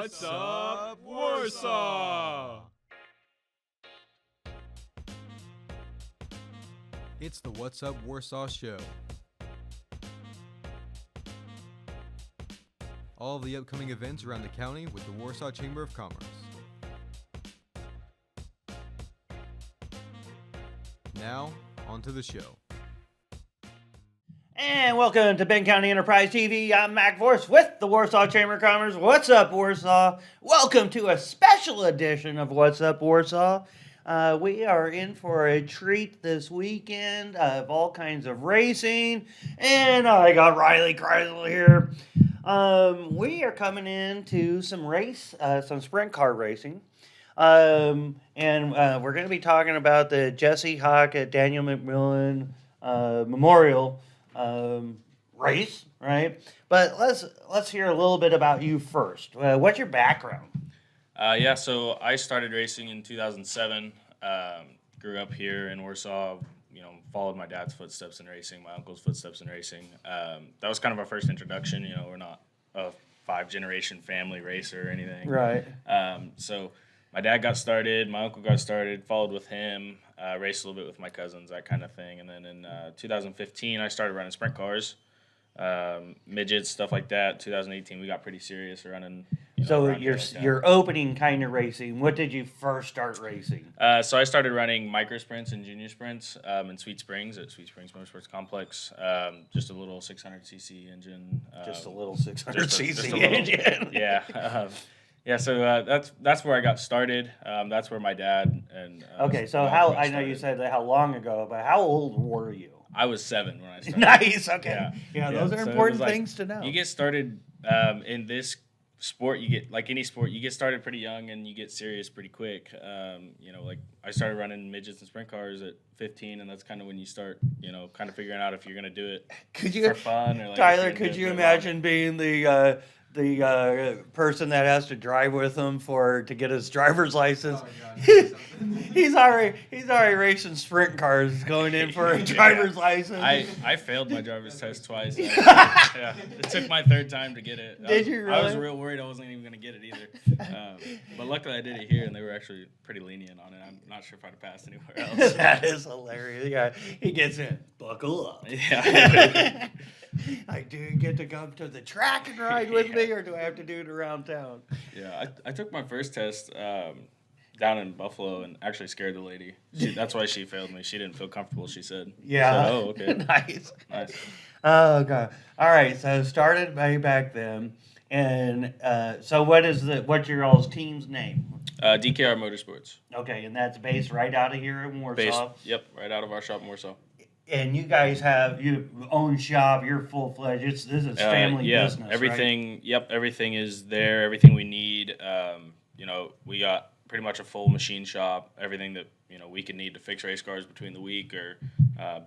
What's up, Warsaw? It's the What's Up Warsaw show. All of the upcoming events around the county with the Warsaw Chamber of Commerce. Now, on to the show. And welcome to Benton County Enterprise TV. I'm Mac Vorce with the Warsaw Chamber of Commerce. What's up, Warsaw? Welcome to a special edition of What's Up, Warsaw. We are in for a treat this weekend of all kinds of racing. And I got Riley Kreisel here. We are coming into some sprint car racing. And we're going to be talking about the Jesse Hockett, Daniel McMillan Memorial race, right? But let's hear a little bit about you first. What's your background? So I started racing in 2007. Grew up here in Warsaw. Followed my dad's footsteps in racing, my uncle's footsteps in racing. That was kind of our first introduction. We're not a 5-generation family racer or anything. Right. So my dad got started, my uncle got started, followed with him, raced a little bit with my cousins, that kind of thing. And then in 2015, I started running sprint cars, midgets, stuff like that. 2018, we got pretty serious running. So your opening kind of racing, what did you first start racing? So I started running micro sprints and junior sprints in Sweet Springs at Sweet Springs Motorsports Complex. Just a little 600cc engine. Just a little 600cc engine. Yeah. So that's where I got started. That's where my dad and okay. So I know you said that how long ago, but how old were you? I was 7 when I started. Nice. Okay. Yeah. Those are so important things to know. You get started in this sport. You get, like any sport, you get started pretty young and you get serious pretty quick. Like I started running midgets and sprint cars at 15, and that's kind of when you start, kind of figuring out if you're going to do it for fun or like. Tyler, could you imagine being the person that has to drive with him to get his driver's license? Oh, he's already racing sprint cars, going in for a driver's license. I failed my driver's test twice. It took my 3rd time to get it. Did you really? I was real worried I wasn't even going to get it either. But luckily I did it here, and they were actually pretty lenient on it. I'm not sure if I'd have passed anywhere else. That is hilarious. Yeah, he gets in. Buckle up. Yeah. Do you get to come to the track and ride with me, or do I have to do it around town? Yeah, I took my first test down in Buffalo and actually scared the lady. That's why she failed me. She didn't feel comfortable, she said. Yeah. So, oh, okay. Nice. Oh, God. All right, so started way back then. And so what's your all's team's name? DKR Motorsports. Okay, and that's based right out of here in Warsaw? Yep, right out of our shop in Warsaw. And you guys you own shop, you're full-fledged. This is family business, everything, right? Yep, everything is there, everything we need. We got pretty much a full machine shop, everything that, we could need to fix race cars between the week or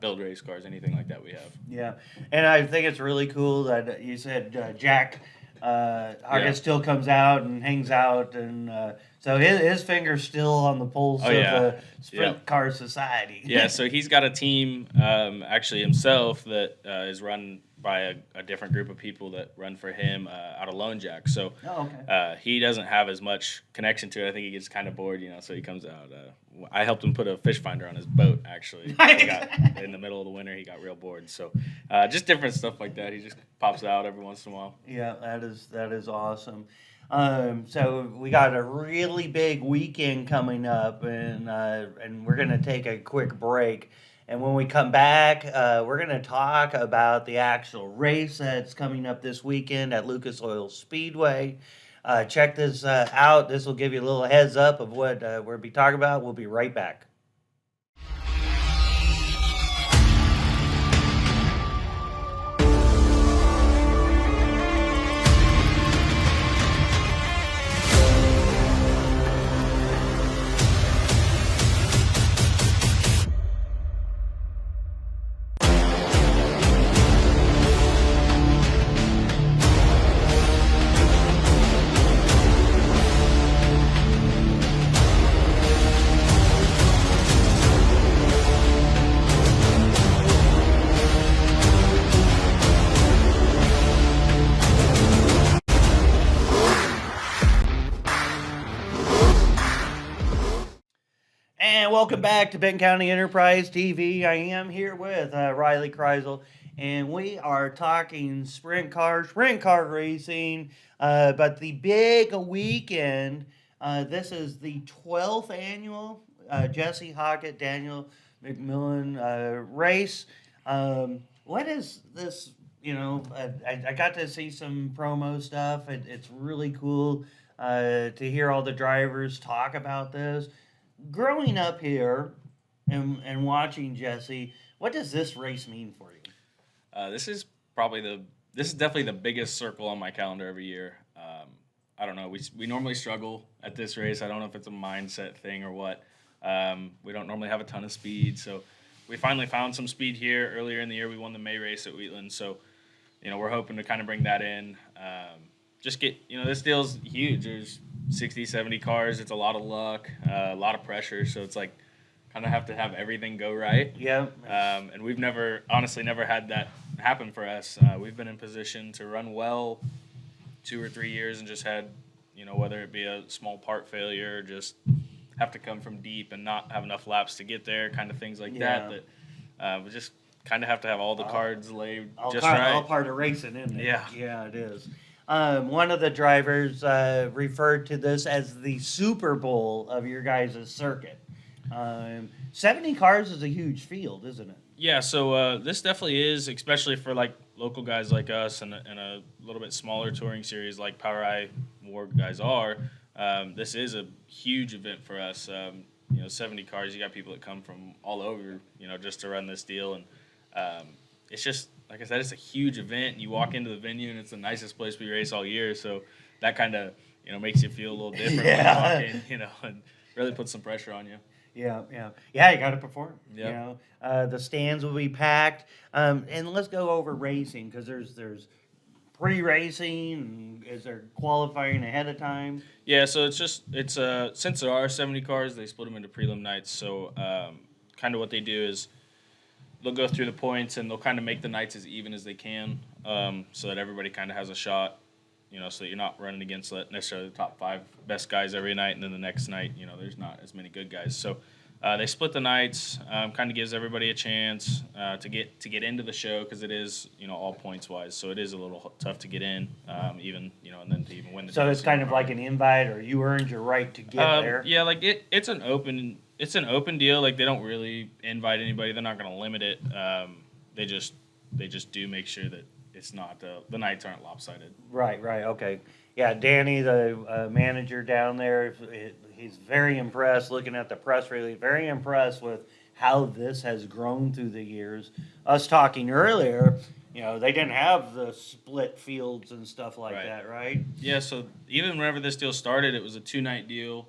build race cars, anything like that we have. Yeah, and I think it's really cool that you said Jack Hockett still comes out and hangs out, and so his finger's still on the pulse of sprint car society. Yeah, so he's got a team actually himself that is run by a different group of people that run for him out of Lone Jack. So he doesn't have as much connection to it. I think he gets kind of bored, so he comes out. I helped him put a fish finder on his boat, actually. In the middle of the winter, he got real bored. So just different stuff like that. He just pops out every once in a while. Yeah, that is awesome. So we got a really big weekend coming up, and we're going to take a quick break. And when we come back, we're going to talk about the actual race that's coming up this weekend at Lucas Oil Speedway. Check this out. This will give you a little heads up of what we'll be talking about. We'll be right back. And welcome back to Benton County Enterprise TV. I am here with Riley Kreisel, and we are talking sprint car racing. But the big weekend, this is the 12th annual Jesse Hockett Daniel McMillan race. What is this? I got to see some promo stuff. It's really cool to hear all the drivers talk about this. Growing up here and watching Jesse, what does this race mean for you? This is definitely the biggest circle on my calendar every year. I don't know. We normally struggle at this race. I don't know if it's a mindset thing or what. We don't normally have a ton of speed, so we finally found some speed here. Earlier in the year, we won the May race at Wheatland, so we're hoping to kind of bring that in. This deal's huge. There's 60, 70 cars. It's a lot of luck, a lot of pressure. So it's like kind of have to have everything go right. Yeah. And we've honestly never had that happen for us. We've been in position to run well 2 or 3 years and just had, whether it be a small part failure or just have to come from deep and not have enough laps to get there, kind of things like that we just kind of have to have all the cards laid right. All part of racing, isn't it? Yeah. Yeah, it is. One of the drivers referred to this as the Super Bowl of your guys' circuit. 70 cars is a huge field, isn't it? Yeah, so this definitely is, especially for like local guys like us and a little bit smaller touring series like Power I War guys are. This is a huge event for us. 70 cars, you got people that come from all over, just to run this deal. And it's just, like I said, it's a huge event. You walk into the venue, and it's the nicest place we race all year. So that kind of, makes you feel a little different when you walk in, and really puts some pressure on you. Yeah. You got to perform. Yep. The stands will be packed. And let's go over racing, because there's pre-racing, and is there qualifying ahead of time? Yeah, so it's since there are 70 cars, they split them into prelim nights. So kind of what they do is they'll go through the points and they'll kind of make the nights as even as they can, so that everybody kind of has a shot, so that you're not running against necessarily the top 5 best guys every night, and then the next night, there's not as many good guys. So they split the nights, kind of gives everybody a chance to get into the show, because it is, all points wise, so it is a little tough to get in, even, and then to even win the. So it's kind of like an invite, or you earned your right to get there. Yeah, like it's an open deal. Like they don't really invite anybody. They're not going to limit it. They just do make sure that it's not the nights aren't lopsided. Right. Okay. Yeah, Danny, the manager down there, he's very impressed. Looking at the press release, very impressed with how this has grown through the years. Us talking earlier, they didn't have the split fields and stuff like that, right? Yeah. So even whenever this deal started, it was a 2-night deal.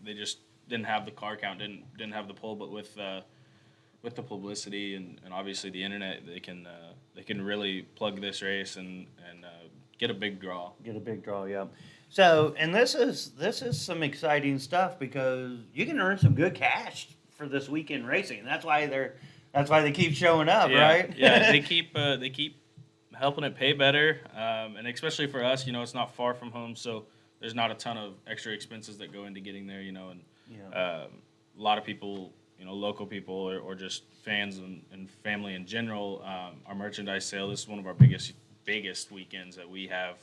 They just didn't have the car count, didn't have the pull, but with the publicity and obviously the internet, they can really plug this race and get a big draw. Yeah. So, and this is some exciting stuff, because you can earn some good cash for this weekend racing. That's why they keep showing up, right? Yeah, they keep helping it pay better, and especially for us, it's not far from home, so there's not a ton of extra expenses that go into getting there, and a lot of people, local people or just fans and family in general, our merchandise sale, this is one of our biggest weekends that we have,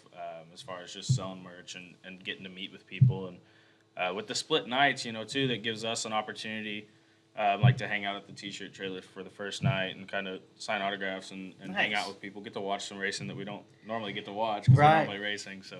as far as just selling merch and getting to meet with people. And with the split nights, too, that gives us an opportunity, like to hang out at the t-shirt trailer for the first night and kind of sign autographs and hang out with people, get to watch some racing that we don't normally get to watch because we're normally racing. So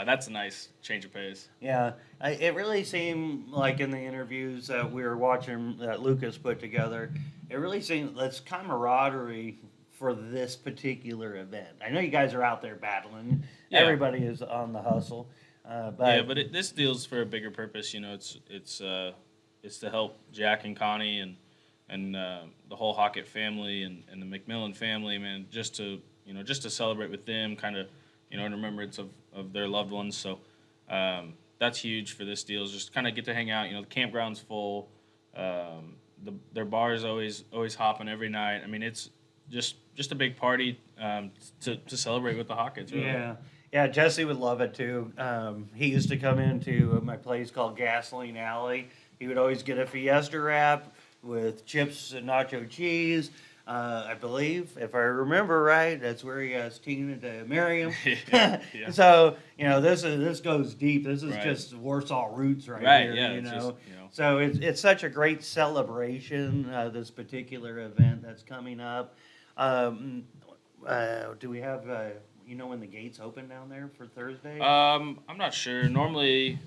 that's a nice change of pace. Yeah, it really seemed like in the interviews that we were watching that Lucas put together, it really seemed that's camaraderie for this particular event. I know you guys are out there battling. Yeah. Everybody is on the hustle. But this deal's for a bigger purpose. It's to help Jack and Connie and the whole Hockett family and the McMillan family, man. Just to celebrate with them, kind of, in remembrance of their loved ones. So that's huge for this deal. Is just kind of get to hang out. The campground's full. Their bar is always hopping every night. I mean, it's just a big party to celebrate with the Hockets. Really. Yeah, Jesse would love it too. He used to come into my place called Gasoline Alley. He would always get a Fiesta wrap with chips and nacho cheese. I believe, if I remember right, that's where he asked Tina to marry him. Yeah. So this goes deep. This is Right. just Warsaw roots right here. Yeah. You It's know. just, So it's such a great celebration. This particular event that's coming up. Do we have? When the gates open down there for Thursday? I'm not sure. Normally,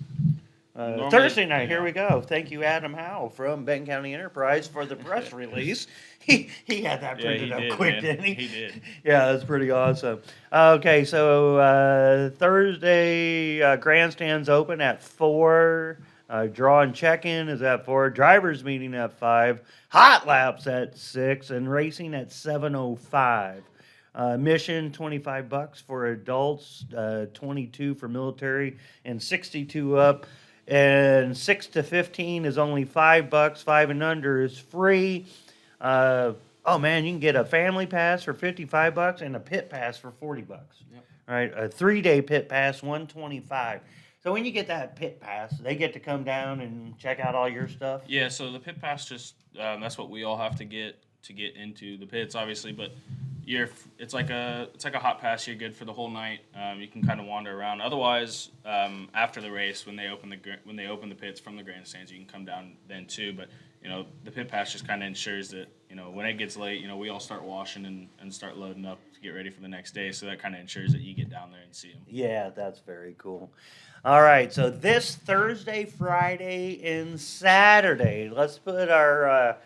Thursday night. Here yeah. we go. Thank you, Adam Howe from Benton County Enterprise for the press release. He had that Yeah, printed he up did, quick, man. didn't he? He did. Yeah, that's pretty awesome. Okay, so Thursday grandstands open at 4. Draw and check-in is at 4. Drivers meeting at 5. Hot laps at 6, and racing at 7:05. Mission $25 for adults, 22 for military, and 62 up. And 6 to 15 is only $5. 5 and under is free. Oh man, you can get a family pass for $55 and a pit pass for $40. Yep. Right, a 3-day pit pass, $125. So when you get that pit pass, they get to come down and check out all your stuff. Yeah, so the pit pass just that's what we all have to get into the pits, obviously. But it's like a hot pass. You're good for the whole night. You can kind of wander around. Otherwise, after the race, when they open the pits from the grandstands, you can come down then too. But the pit pass just kind of ensures that when it gets late, we all start washing and start loading up to get ready for the next day. So that kind of ensures that you get down there and see them. Yeah, that's very cool. All right, so this Thursday, Friday, and Saturday, let's put our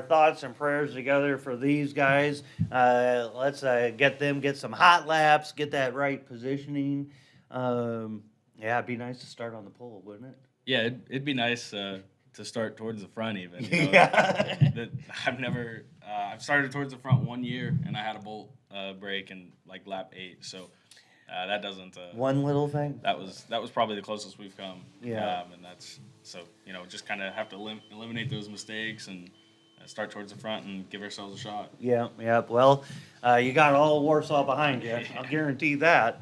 thoughts and prayers together for these guys. Let's get some hot laps, get that right positioning. Yeah, it'd be nice to start on the pole, wouldn't it? Yeah, it'd be nice to start towards the front even. Yeah. I've started towards the front one year and I had a bolt break in like lap 8, so that doesn't. One little thing. That was probably the closest we've come. Yeah. And that's so just kind of have to eliminate those mistakes and start towards the front and give ourselves a shot. Yeah. Well, you got all Warsaw behind you. I'll guarantee that.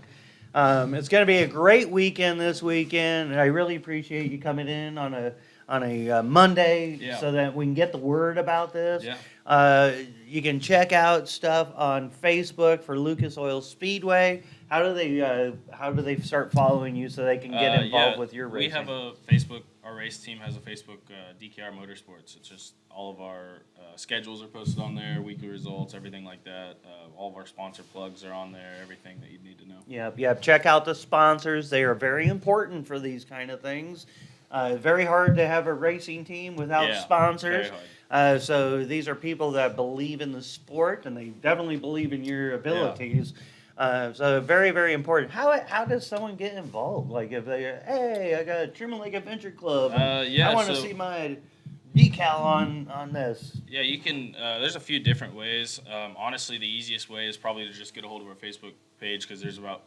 It's going to be a great weekend this weekend, and I really appreciate you coming in on a Monday so that we can get the word about this. Yeah. You can check out stuff on Facebook for Lucas Oil Speedway. How do they start following you so they can get involved with your racing? We have a Facebook. Our race team has a Facebook, DKR Motorsports. It's just all of our schedules are posted on there, weekly results, everything like that. All of our sponsor plugs are on there, everything that you need to know. Yep. Check out the sponsors. They are very important for these kind of things. Very hard to have a racing team without sponsors. Very hard. So these are people that believe in the sport, and they definitely believe in your abilities. So very, very important. How does someone get involved? Like if hey, I got a Truman Lake Adventure Club. I want to see my decal on this. Yeah, you can. There's a few different ways. Honestly, the easiest way is probably to just get a hold of our Facebook page because there's about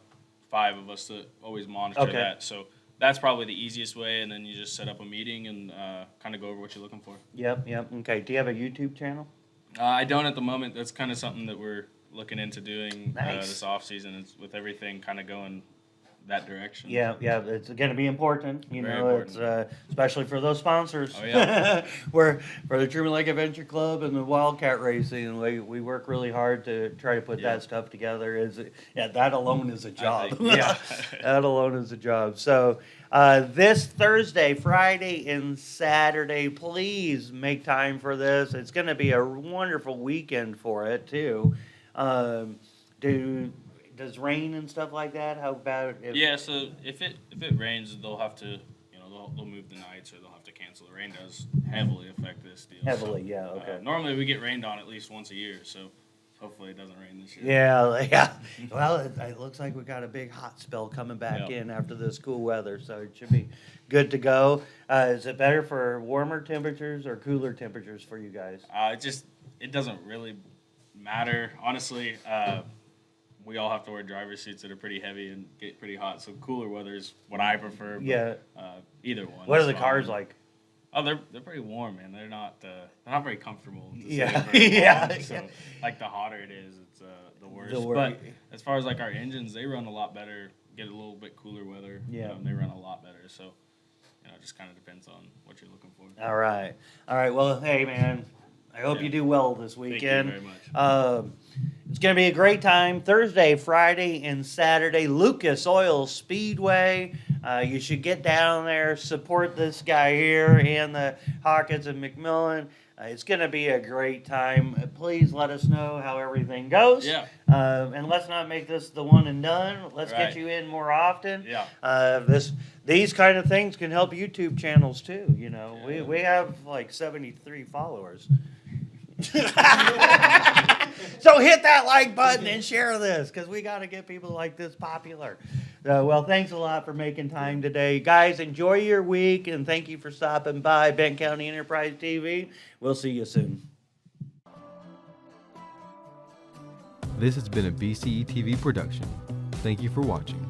5 of us that always monitor that. So that's probably the easiest way, and then you just set up a meeting and kind of go over what you're looking for. Yep. Okay. Do you have a YouTube channel? I don't at the moment. That's kind of something that we're looking into doing this off season. It's with everything kind of going that direction. Yeah, it's going to be important. Very important. It's especially for those sponsors. Oh yeah. For the Truman Lake Adventure Club and the Wildcat Racing, we work really hard to try to put that stuff together. That alone is a job. That alone is a job. So this Thursday, Friday, and Saturday, please make time for this. It's going to be a wonderful weekend for it too. Does rain and stuff like that? How about it? So if it rains, they'll have to they'll move the nights or they'll have to cancel. The rain does heavily affect this deal. Heavily, yeah, okay. Normally we get rained on at least once a year, so hopefully it doesn't rain this year. Yeah. Well, it looks like we got a big hot spell coming back in after this cool weather, so it should be good to go. Is it better for warmer temperatures or cooler temperatures for you guys? It doesn't really matter, honestly. We all have to wear driver's suits that are pretty heavy and get pretty hot, so cooler weather is what I prefer. But, either one. What are the cars like? Oh, they're pretty warm, man. They're not very comfortable. So like the hotter it is, it's the worse. But as far as like our engines, they run a lot better get a little bit cooler weather, Yeah. they run a lot better. So, it just kind of depends on what you're looking for. All right. Well, hey, man, I hope you do well this weekend. Thank you very much. It's going to be a great time. Thursday, Friday, and Saturday, Lucas Oil Speedway. You should get down there, support this guy here and the Hawkins and McMillan. It's going to be a great time. Please let us know how everything goes. Yeah. And let's not make this the one and done. Let's get you in more often. Yeah. These kind of things can help YouTube channels too. We have like 73 followers. So hit that like button and share this because we got to get people like this popular. Well, thanks a lot for making time today. Guys, enjoy your week, and thank you for stopping by Benton County Enterprise TV. We'll see you soon. This has been a BCE TV production. Thank you for watching.